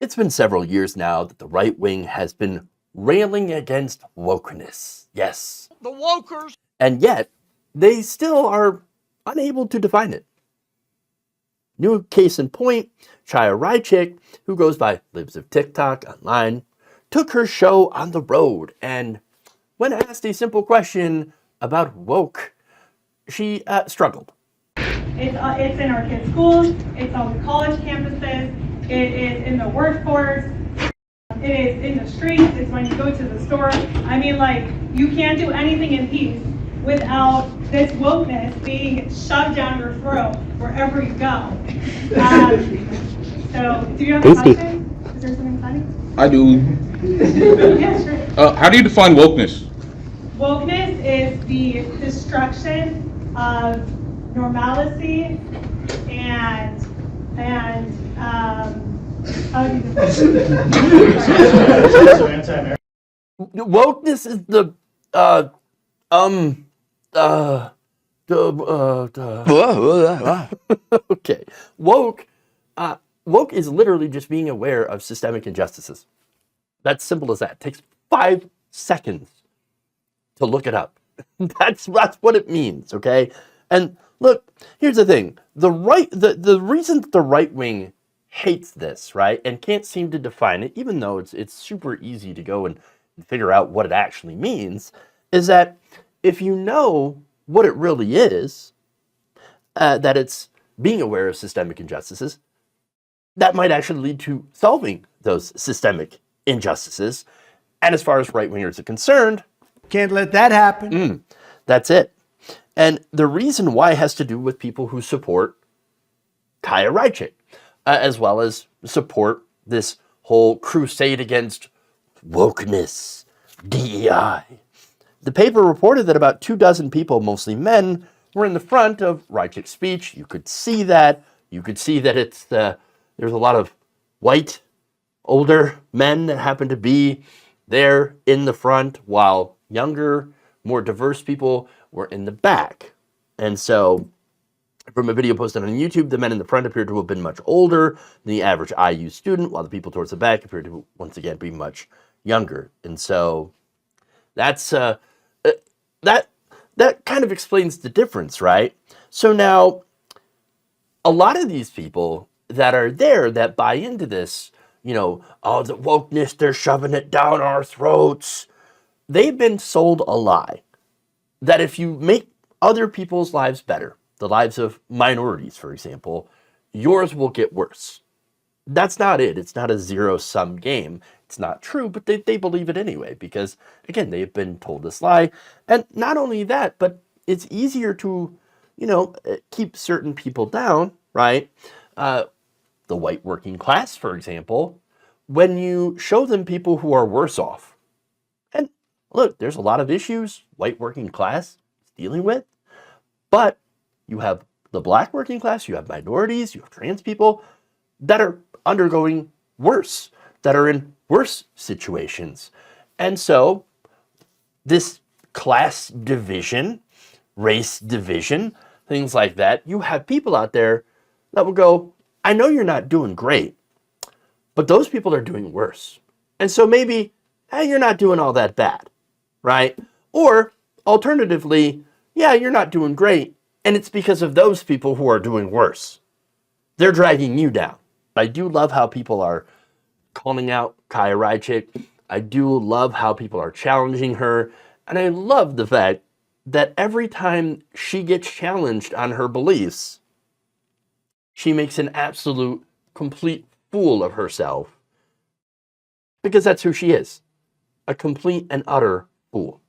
It's been several years now that the right wing has been railing against wokeness. Yes. The wokers. And yet, they still are unable to define it. New case in point, Chaya Raichik, who goes by Libs of TikTok online, took her show on the road, and when asked a simple question about woke, she struggled. It's in our kids' schools, it's on the college campuses, it is in the workforce, it is in the streets, it's when you go to the store. I mean, like, you can't do anything in peace without this wokeness being shoved down your throat wherever you go. So, do you have a question? Is there something funny? I do. Yeah, sure. How do you define wokeness? Wokeness is the destruction of normalcy and how do you define it? Wokeness is the okay. Woke is literally just being aware of systemic injustices. That's simple as that. It takes 5 seconds to look it up. That's what it means, okay? And look, here's the thing. The reason that the right wing hates this, right, and can't seem to define it, even though it's super easy to go and figure out what it actually means, is that if you know what it really is, that it's being aware of systemic injustices, that might actually lead to solving those systemic injustices. And as far as right-wingers are concerned, Can't let that happen. that's it. And the reason why has to do with people who support Chaya Raichik, as well as support this whole crusade against wokeness, DEI. The paper reported that about 24 people, mostly men, were in the front of Raichik's speech. You could see that. You could see that there's a lot of white, older men that happen to be there in the front, while younger, more diverse people were in the back. And so, from a video posted on YouTube, the men in the front appeared to have been much older than the average IU student, while the people towards the back appeared to, once again, be much younger. And so, that's that kind of explains the difference, right? So now, a lot of these people that are there that buy into this, oh, the wokeness, they're shoving it down our throats. They've been sold a lie that if you make other people's lives better, the lives of minorities, for example, yours will get worse. That's not it. It's not a zero-sum game. It's not true, but they believe it anyway because, again, they've been told this lie. And not only that, but it's easier to, keep certain people down, right? The white working class, for example, when you show them people who are worse off. And look, there's a lot of issues white working class is dealing with, but you have the black working class, you have minorities, you have trans people that are undergoing worse, that are in worse situations. And so this class division, race division, things like that, you have people out there that will go, I know you're not doing great, but those people are doing worse. And so maybe, hey, you're not doing all that bad, right? Or alternatively, yeah, you're not doing great, and it's because of those people who are doing worse. They're dragging you down. I do love how people are calling out Chaya Raichik. I do love how people are challenging her. And I love the fact that every time she gets challenged on her beliefs, she makes an absolute, complete fool of herself. Because that's who she is. A complete and utter fool.